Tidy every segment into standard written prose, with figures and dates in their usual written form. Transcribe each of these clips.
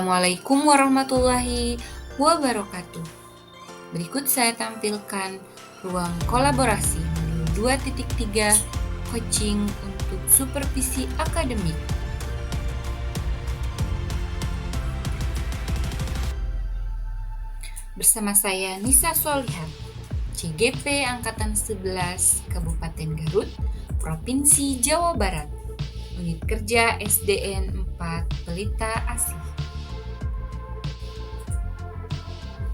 Assalamualaikum warahmatullahi wabarakatuh. Berikut saya tampilkan ruang kolaborasi modul 2.3 coaching untuk supervisi akademik. Bersama saya Nisa Solihat, CGP Angkatan 11 Kabupaten Garut, Provinsi Jawa Barat, Unit Kerja SDN 4 Pelita Asih.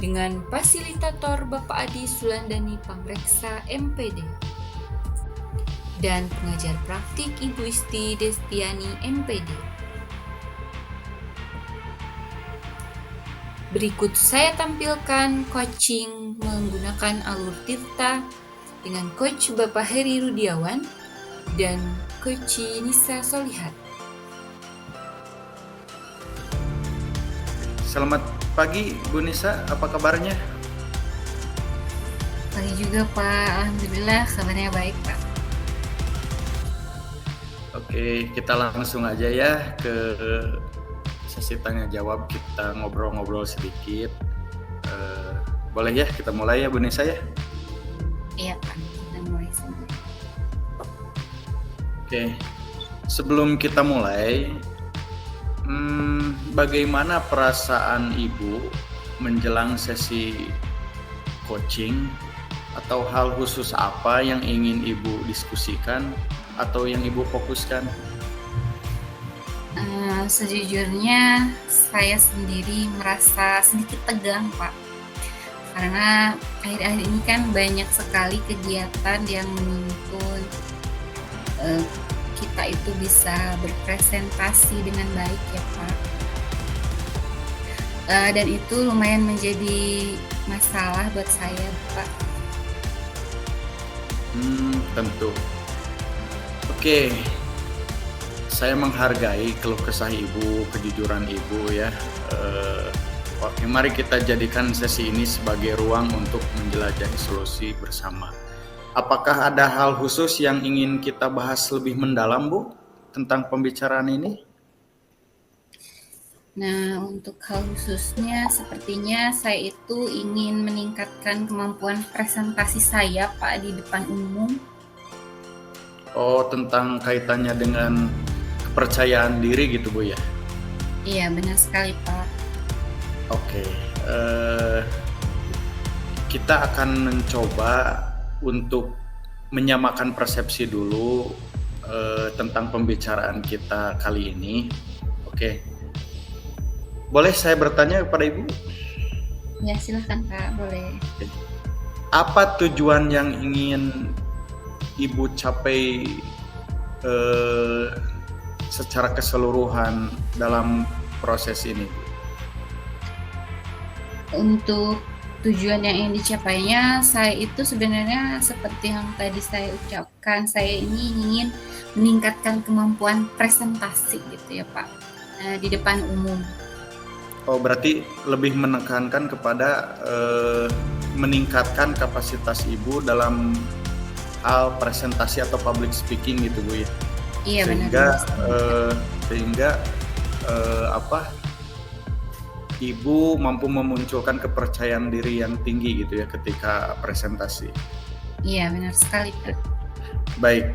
Dengan fasilitator Bapak Adi Sulandani Pangreksa MPD dan pengajar praktik Ibu Isti Destiani MPD. Berikut saya tampilkan coaching menggunakan alur Tirta dengan Coach Bapak Heri Rudiawan dan Coach Nisa Solihat. Selamat pagi Bu Nisa, apa kabarnya? Pagi juga Pak, Alhamdulillah kabarnya baik Pak. Oke, kita langsung aja ya ke sesi tanya jawab, kita ngobrol-ngobrol sedikit. Boleh ya, kita mulai ya Bu Nisa ya? Iya Pak, kita mulai saja. Oke, sebelum kita mulai, bagaimana perasaan Ibu menjelang sesi coaching, atau hal khusus apa yang ingin Ibu diskusikan atau yang Ibu fokuskan? Sejujurnya saya sendiri merasa sedikit tegang Pak, karena akhir-akhir ini kan banyak sekali kegiatan yang menuntut kita itu bisa berpresentasi dengan baik ya Pak. Dan itu lumayan menjadi masalah buat saya Pak. Tentu. Oke, saya menghargai keluh kesah Ibu, kejujuran Ibu ya. Oke, mari kita jadikan sesi ini sebagai ruang untuk menjelajahi solusi bersama. Apakah ada hal khusus yang ingin kita bahas lebih mendalam, Bu, tentang pembicaraan ini? Nah, untuk hal khususnya sepertinya saya itu ingin meningkatkan kemampuan presentasi saya Pak di depan umum. Oh, tentang kaitannya dengan kepercayaan diri gitu Bu ya? Iya, benar sekali Pak. Oke, kita akan mencoba untuk menyamakan persepsi dulu tentang pembicaraan kita kali ini. Oke, boleh saya bertanya kepada Ibu? Ya, silahkan Pak, boleh. Apa tujuan yang ingin Ibu capai secara keseluruhan dalam proses ini? Untuk tujuan yang ingin dicapainya, saya itu sebenarnya seperti yang tadi saya ucapkan, saya ini ingin meningkatkan kemampuan presentasi gitu ya Pak, di depan umum. Oh, berarti lebih menekankan kepada meningkatkan kapasitas Ibu dalam hal presentasi atau public speaking gitu Bu ya? Iya, benar. Sehingga Ibu mampu memunculkan kepercayaan diri yang tinggi gitu ya ketika presentasi. Iya, benar sekali Pak. Baik,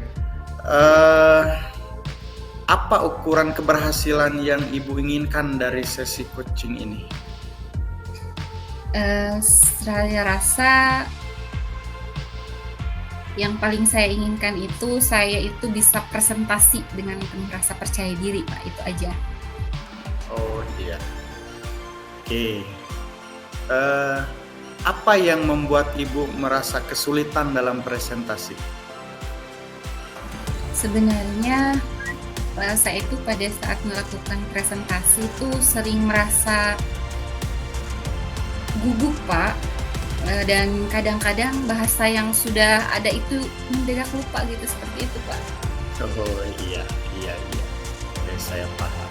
apa ukuran keberhasilan yang Ibu inginkan dari sesi coaching ini? Saya rasa yang paling saya inginkan itu saya itu bisa presentasi dengan penuh rasa percaya diri Pak, itu aja. Oh iya. Oke. Apa yang membuat Ibu merasa kesulitan dalam presentasi? Sebenarnya saya itu pada saat melakukan presentasi itu sering merasa gugup Pak, dan kadang-kadang bahasa yang sudah ada itu mendadak lupa gitu, seperti itu Pak. Oh iya. Oke, saya paham.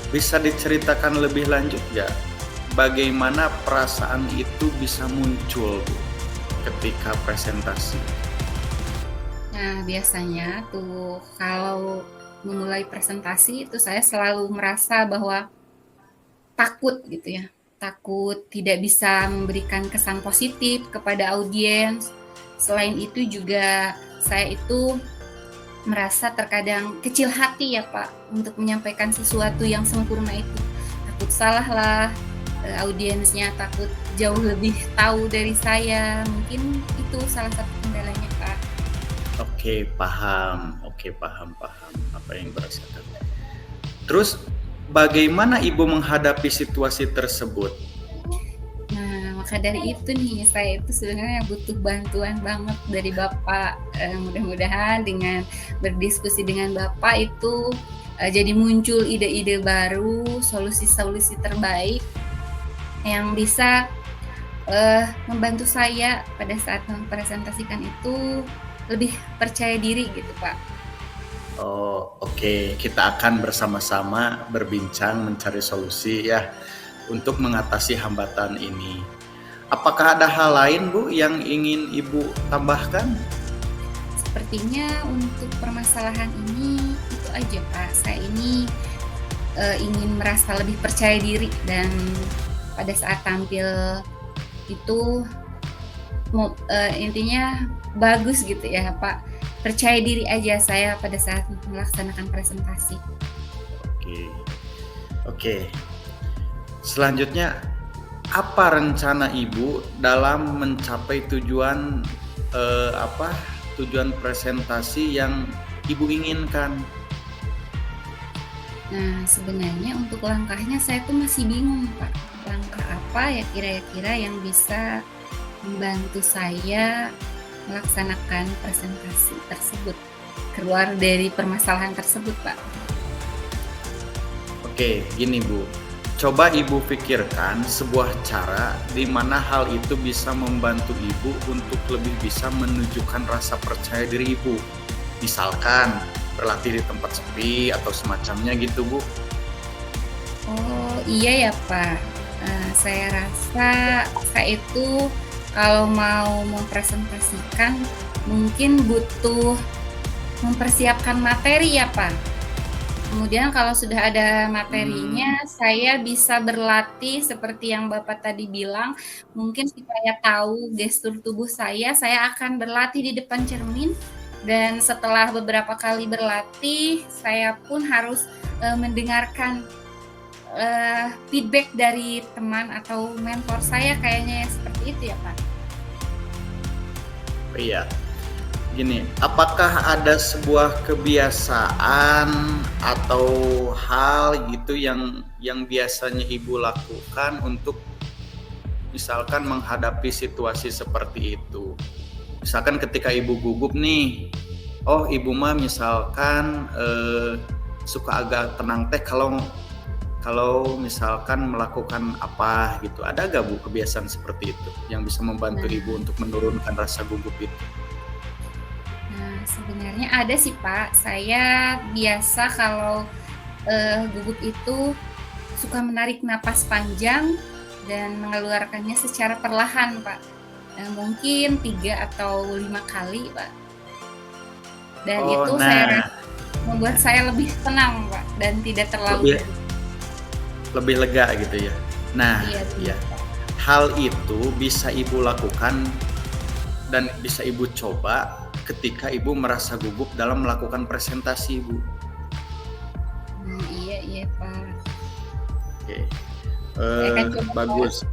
Bisa diceritakan lebih lanjut nggak? Bagaimana perasaan itu bisa muncul Bu, ketika presentasi? Nah, biasanya tuh kalau memulai presentasi itu saya selalu merasa bahwa takut gitu ya, takut tidak bisa memberikan kesan positif kepada audiens. Selain itu juga saya itu merasa terkadang kecil hati ya Pak, untuk menyampaikan sesuatu yang sempurna itu. Takut salah lah, audiensnya takut jauh lebih tahu dari saya, mungkin itu salah satu kendalanya Pak. Oke, paham. Oke, paham apa yang dirasakan. Terus bagaimana Ibu menghadapi situasi tersebut? Nah, maka dari itu nih, saya itu sebenarnya butuh bantuan banget dari Bapak. Mudah-mudahan dengan berdiskusi dengan Bapak itu jadi muncul ide-ide baru, solusi-solusi terbaik yang bisa membantu saya pada saat mempresentasikan itu lebih percaya diri gitu, Pak. Oh, oke. Kita akan bersama-sama berbincang mencari solusi ya untuk mengatasi hambatan ini. Apakah ada hal lain, Bu, yang ingin Ibu tambahkan? Sepertinya untuk permasalahan ini itu aja, Pak. Saya ini ingin merasa lebih percaya diri dan pada saat tampil itu intinya bagus gitu ya, Pak. Percaya diri aja saya pada saat melaksanakan presentasi. Oke. Oke. Selanjutnya, apa rencana Ibu dalam mencapai tujuan tujuan presentasi yang Ibu inginkan? Nah, sebenarnya untuk langkahnya saya tuh masih bingung, Pak. Langkah apa ya kira-kira yang bisa membantu saya melaksanakan presentasi tersebut, keluar dari permasalahan tersebut, Pak. Oke, gini Bu. Coba Ibu pikirkan sebuah cara di mana hal itu bisa membantu Ibu untuk lebih bisa menunjukkan rasa percaya diri Ibu. Misalkan berlatih di tempat sepi atau semacamnya gitu, Bu. Oh, iya ya, Pak. Saya rasa saya itu kalau mau mempresentasikan mungkin butuh mempersiapkan materi ya, Pak. Kemudian kalau sudah ada materinya, saya bisa berlatih seperti yang Bapak tadi bilang, mungkin supaya tahu gestur tubuh saya akan berlatih di depan cermin dan setelah beberapa kali berlatih, saya pun harus mendengarkan feedback dari teman atau mentor saya kayaknya seperti itu ya, Pak. Iya. Gini, apakah ada sebuah kebiasaan atau hal gitu yang biasanya Ibu lakukan untuk misalkan menghadapi situasi seperti itu? Misalkan ketika Ibu gugup nih, Ibu mah misalkan suka agak tenang teh kalau misalkan melakukan apa gitu. Ada gak Bu kebiasaan seperti itu yang bisa membantu Ibu untuk menurunkan rasa gugup itu? Nah, sebenarnya ada sih Pak. Saya biasa kalau gugup itu suka menarik napas panjang dan mengeluarkannya secara perlahan Pak. Mungkin 3 atau 5 kali Pak. Dan itu saya membuat saya lebih tenang Pak dan tidak terlalu lebih lega gitu ya. Nah, iya. Hal itu bisa Ibu lakukan dan bisa Ibu coba ketika Ibu merasa gugup dalam melakukan presentasi, Bu. Iya Pak. Oke. Bagus.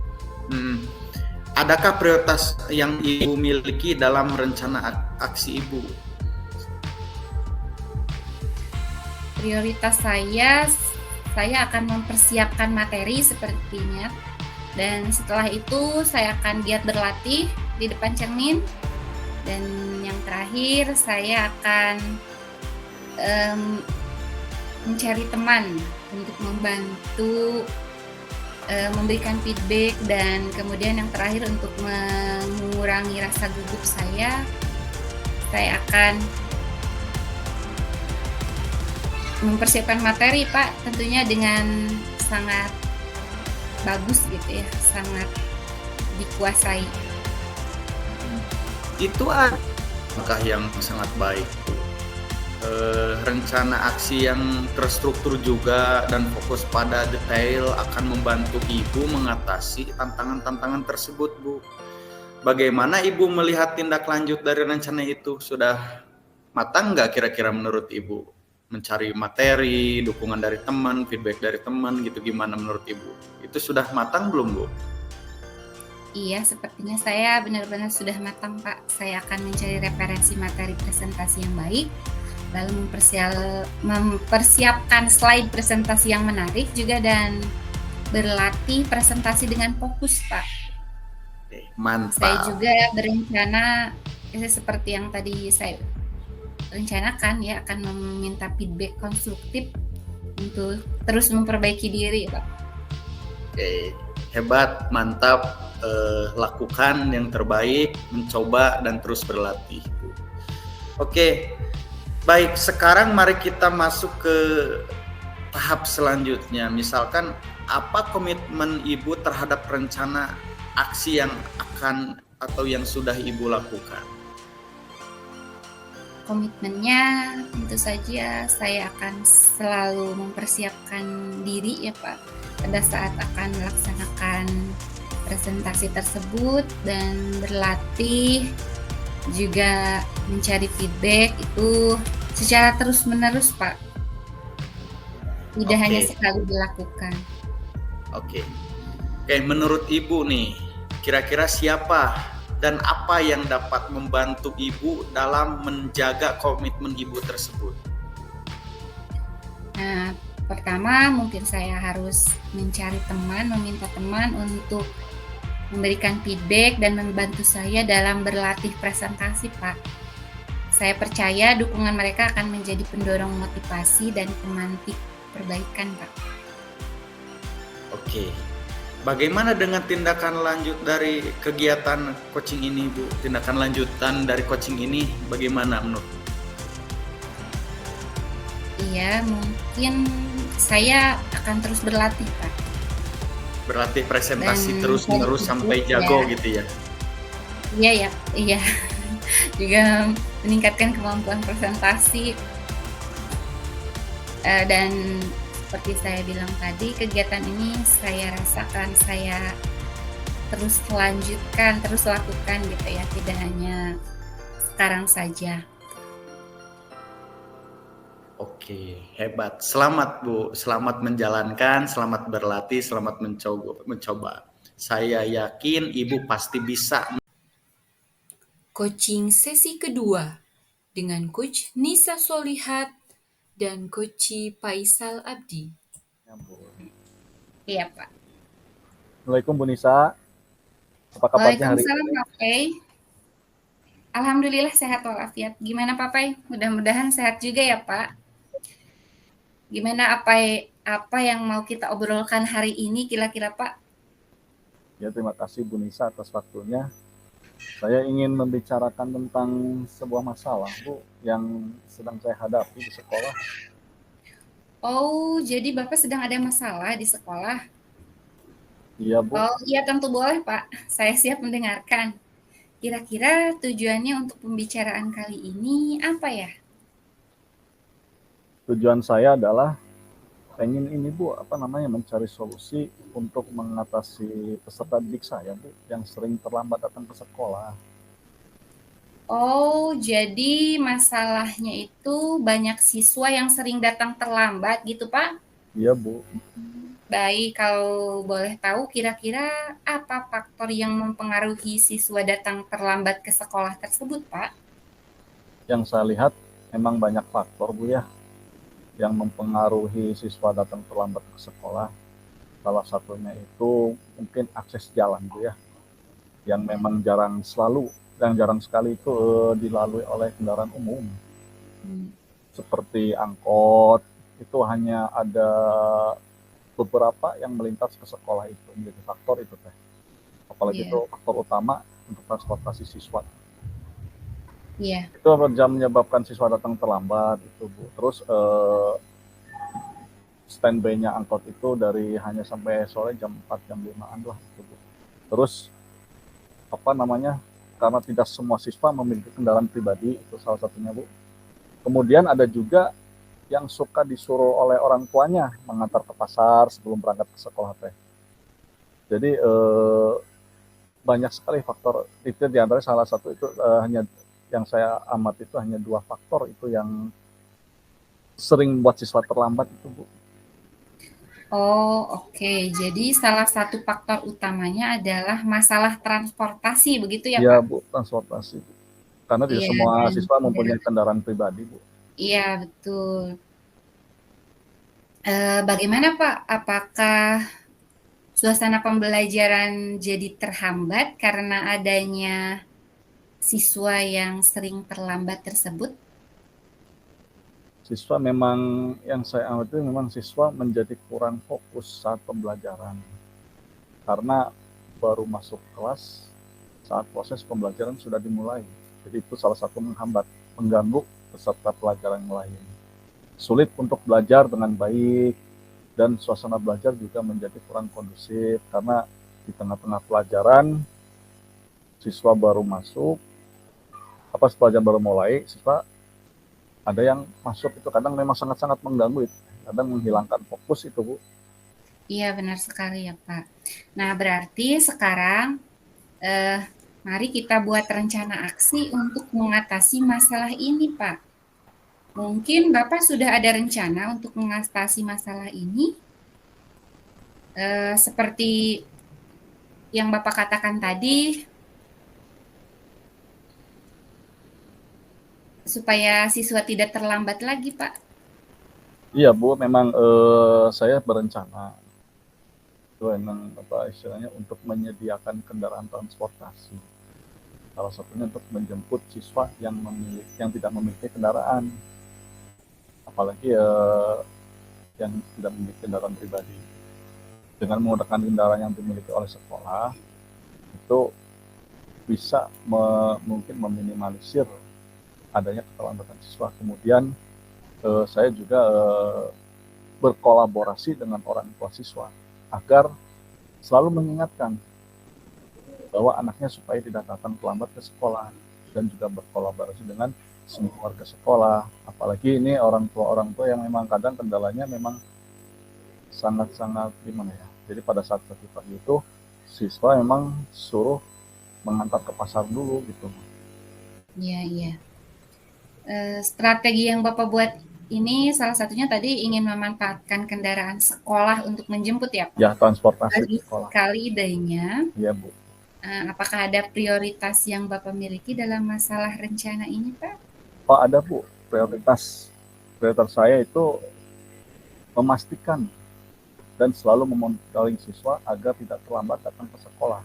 Adakah prioritas yang Ibu miliki dalam rencana aksi Ibu? Prioritas saya akan mempersiapkan materi sepertinya. Dan setelah itu saya akan giat berlatih di depan cermin. Dan yang terakhir saya akan mencari teman untuk membantu memberikan feedback, dan kemudian yang terakhir untuk mengurangi rasa gugup saya akan mempersiapkan materi Pak, tentunya dengan sangat bagus gitu ya, sangat dikuasai. Itu langkah yang sangat baik. rencana aksi yang terstruktur juga dan fokus pada detail akan membantu Ibu mengatasi tantangan-tantangan tersebut, Bu. Bagaimana Ibu melihat tindak lanjut dari rencana itu? Sudah matang nggak kira-kira menurut Ibu? Mencari materi, dukungan dari teman, feedback dari teman gitu, gimana menurut Ibu? Itu sudah matang belum, Bu? Iya, sepertinya saya benar-benar sudah matang, Pak. Saya akan mencari referensi materi presentasi yang baik, lalu mempersiapkan slide presentasi yang menarik juga, dan berlatih presentasi dengan fokus, Pak. Oke, Saya mantap. juga berencana seperti yang tadi saya rencanakan ya, akan meminta feedback konstruktif untuk terus memperbaiki diri, Pak. Oke, hebat, mantap. Lakukan yang terbaik, mencoba dan terus berlatih, Bu. Oke, baik. Sekarang mari kita masuk ke tahap selanjutnya. Misalkan apa komitmen Ibu terhadap rencana aksi yang akan atau yang sudah Ibu lakukan? Komitmennya tentu saja saya akan selalu mempersiapkan diri ya Pak, pada saat akan melaksanakan presentasi tersebut, dan berlatih juga mencari feedback itu secara terus-menerus Pak, tidak hanya Oke, sekali dilakukan. oke. Oke, menurut Ibu nih, kira-kira siapa dan apa yang dapat membantu Ibu dalam menjaga komitmen Ibu tersebut? Nah, pertama mungkin saya harus mencari teman, meminta teman untuk memberikan feedback dan membantu saya dalam berlatih presentasi, Pak. Saya percaya dukungan mereka akan menjadi pendorong motivasi dan pemantik perbaikan, Pak. Oke. Bagaimana dengan tindakan lanjut dari kegiatan coaching ini, Bu? Tindakan lanjutan dari coaching ini bagaimana menurut Bu? Iya, mungkin saya akan terus berlatih, Pak. Berlatih presentasi Dan terus-menerus sampai jago gitu ya? Iya ya, iya. Juga meningkatkan kemampuan presentasi, dan seperti saya bilang tadi, kegiatan ini saya rasakan saya terus lanjutkan, terus lakukan gitu ya, tidak hanya sekarang saja. Oke, hebat. Selamat Bu, selamat menjalankan, selamat berlatih, selamat mencoba. Saya yakin Ibu pasti bisa. Coaching sesi kedua dengan Coach Nisa Solihat dan Coach Faisal Abdi. Iya Pak. Assalamualaikum Bu Nisa. Apa kabarnya hari Waalaikumsalam ini? Pak Pai. Alhamdulillah sehat walafiat. Gimana Pak Pai? Mudah-mudahan sehat juga ya Pak. Gimana apa yang mau kita obrolkan hari ini kira-kira Pak? Ya, terima kasih Bu Nisa atas waktunya. Saya ingin membicarakan tentang sebuah masalah, Bu, yang sedang saya hadapi di sekolah. Oh, jadi Bapak sedang ada masalah di sekolah? Iya, Bu. Oh, iya tentu boleh Pak. Saya siap mendengarkan. Kira-kira tujuannya untuk pembicaraan kali ini apa ya? Tujuan saya adalah pengen ini, Bu, mencari solusi untuk mengatasi peserta didik saya, Bu, yang sering terlambat datang ke sekolah. Oh, jadi masalahnya itu banyak siswa yang sering datang terlambat gitu, Pak? Iya, Bu. Baik, kalau boleh tahu kira-kira apa faktor yang mempengaruhi siswa datang terlambat ke sekolah tersebut, Pak? Yang saya lihat memang banyak faktor, Bu, ya, yang mempengaruhi siswa datang terlambat ke sekolah. Salah satunya itu mungkin akses jalan, Bu, ya, yang memang jarang sekali itu dilalui oleh kendaraan umum. Seperti angkot, itu hanya ada beberapa yang melintas ke sekolah, itu menjadi faktor itu teh. Apalagi Iya. itu faktor utama untuk transportasi siswa. Iya. Itu menyebabkan siswa datang terlambat itu, Bu. Terus standby-nya angkot itu dari hanya sampai sore jam 4 jam 5-an lah itu, Bu. Terus karena tidak semua siswa memiliki kendaraan pribadi, itu salah satunya, Bu. Kemudian ada juga yang suka disuruh oleh orang tuanya mengantar ke pasar sebelum berangkat ke sekolah teh. Jadi banyak sekali faktor, itu diantara salah satu itu hanya yang saya amati itu hanya 2 faktor itu yang sering membuat siswa terlambat itu, Bu. Oh, oke. Jadi salah satu faktor utamanya adalah masalah transportasi, begitu ya, Iya, Pak? Bu, transportasi, Bu. Karena tidak Iya, semua dan siswa mempunyai kendaraan pribadi, Bu. iya, betul. Bagaimana, Pak? Apakah suasana pembelajaran jadi terhambat karena adanya siswa yang sering terlambat tersebut? Siswa memang, yang saya amati memang siswa menjadi kurang fokus saat pembelajaran. Karena baru masuk kelas saat proses pembelajaran sudah dimulai. Jadi itu salah satu menghambat, mengganggu peserta pelajaran yang lain. Sulit untuk belajar dengan baik, dan suasana belajar juga menjadi kurang kondusif karena di tengah-tengah pelajaran siswa baru masuk, pelajaran baru mulai, siswa ada yang masuk itu kadang memang sangat-sangat mengganggu itu, kadang menghilangkan fokus itu, Bu. Iya, benar sekali ya, Pak. Nah, berarti sekarang mari kita buat rencana aksi untuk mengatasi masalah ini, Pak. Mungkin Bapak sudah ada rencana untuk mengatasi masalah ini, seperti yang Bapak katakan tadi, supaya siswa tidak terlambat lagi, Pak. Iya, Bu, memang saya berencana itu memang istilahnya untuk menyediakan kendaraan transportasi. Salah satunya untuk menjemput siswa yang tidak memiliki kendaraan, apalagi yang tidak memiliki kendaraan pribadi. Dengan menggunakan kendaraan yang dimiliki oleh sekolah, itu bisa mungkin meminimalisir adanya keterlambatan siswa. Kemudian saya juga berkolaborasi dengan orang tua siswa agar selalu mengingatkan bahwa anaknya supaya tidak datang terlambat ke sekolah, dan juga berkolaborasi dengan semua warga sekolah. Apalagi ini orang tua yang memang kadang kendalanya memang sangat-sangat gimana ya. Jadi pada saat pagi itu siswa memang suruh mengantar ke pasar dulu gitu. Iya, iya. Strategi yang Bapak buat ini salah satunya tadi ingin memanfaatkan kendaraan sekolah untuk menjemput ya, Pak? Ya, transportasi Bagus sekolah. sekali idenya. Iya, Bu. Apakah ada prioritas yang Bapak miliki dalam masalah rencana ini, Pak? Oh, ada, Bu. Prioritas saya itu memastikan dan selalu memonitoring siswa agar tidak terlambat datang ke sekolah.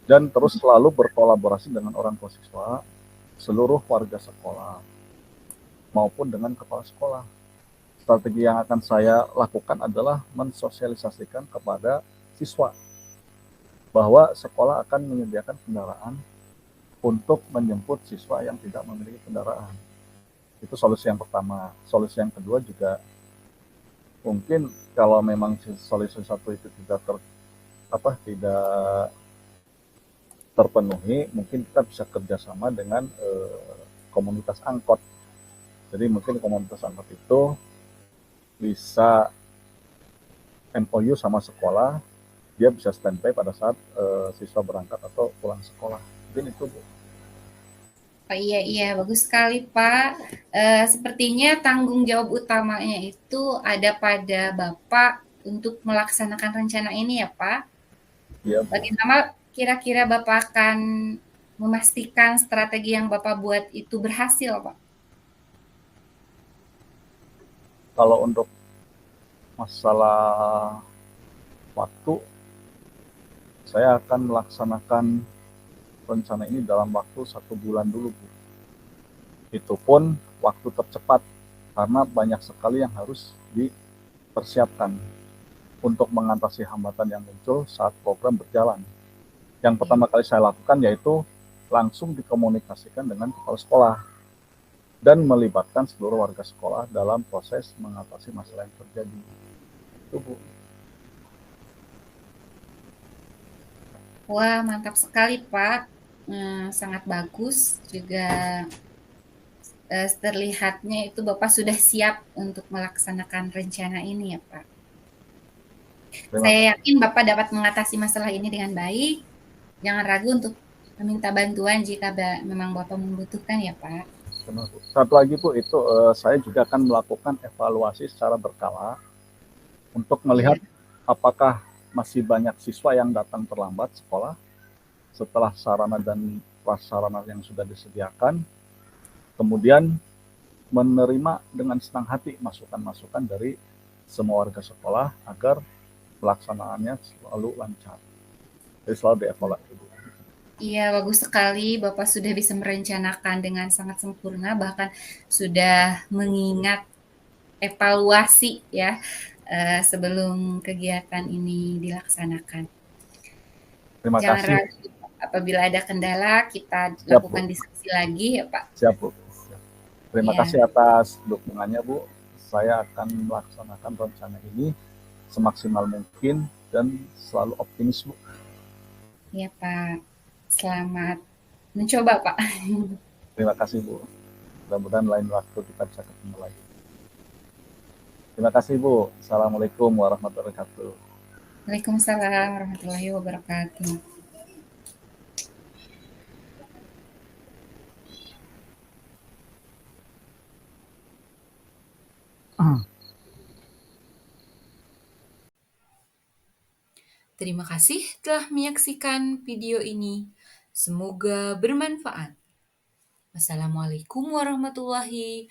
Dan terus selalu berkolaborasi dengan orang tua siswa, seluruh warga sekolah, maupun dengan kepala sekolah. Strategi yang akan saya lakukan adalah mensosialisasikan kepada siswa bahwa sekolah akan menyediakan kendaraan untuk menjemput siswa yang tidak memiliki kendaraan. Itu solusi yang pertama. Solusi yang kedua juga mungkin kalau memang solusi satu itu tidak terpenuhi, mungkin kita bisa kerjasama dengan komunitas angkot. Jadi mungkin komunitas angkot itu bisa MOU sama sekolah, dia bisa standby pada saat siswa berangkat atau pulang sekolah. Mungkin itu, Bu. Oh, iya, bagus sekali, Pak. Sepertinya tanggung jawab utamanya itu ada pada Bapak untuk melaksanakan rencana ini ya, Pak. Iya, Bu. Bagaimana kira-kira Bapak akan memastikan strategi yang Bapak buat itu berhasil, Pak? Kalau untuk masalah waktu, saya akan melaksanakan rencana ini dalam waktu 1 bulan dulu, Bu. Itu pun waktu tercepat, karena banyak sekali yang harus dipersiapkan untuk mengatasi hambatan yang muncul saat program berjalan. Yang pertama kali saya lakukan yaitu langsung dikomunikasikan dengan kepala sekolah dan melibatkan seluruh warga sekolah dalam proses mengatasi masalah yang terjadi. Itu, Bu. Wah, mantap sekali, Pak. Sangat bagus juga terlihatnya itu Bapak sudah siap untuk melaksanakan rencana ini ya, Pak. Terima Saya kasih. yakin Bapak dapat mengatasi masalah ini dengan baik. Jangan ragu untuk meminta bantuan jika memang Bapak membutuhkan ya, Pak. Benar, Bu. Satu lagi Bu, itu saya juga akan melakukan evaluasi secara berkala untuk Iya, melihat apakah masih banyak siswa yang datang terlambat sekolah setelah sarana dan prasarana yang sudah disediakan, kemudian menerima dengan senang hati masukan-masukan dari semua warga sekolah agar pelaksanaannya selalu lancar. Jadi selalu dievaluasi, Bu. iya, bagus sekali Bapak sudah bisa merencanakan dengan sangat sempurna, bahkan sudah mengingat evaluasi ya, sebelum kegiatan ini dilaksanakan. Terima Jangan kasih. ragu, apabila ada kendala kita Siap, Bu. lakukan diskusi lagi ya, Pak. Siap, Bu. Siap. Terima Iya, kasih atas dukungannya, Bu. Saya akan melaksanakan rencana ini semaksimal mungkin dan selalu optimis, Bu. iya, Pak. Selamat mencoba, Pak. Terima kasih, Bu. Mudah-mudahan lain waktu kita bisa ketemu lagi. Terima kasih, Bu. Assalamualaikum warahmatullahi wabarakatuh. Waalaikumsalam warahmatullahi wabarakatuh. Terima kasih telah menyaksikan video ini. Semoga bermanfaat. Wassalamualaikum warahmatullahi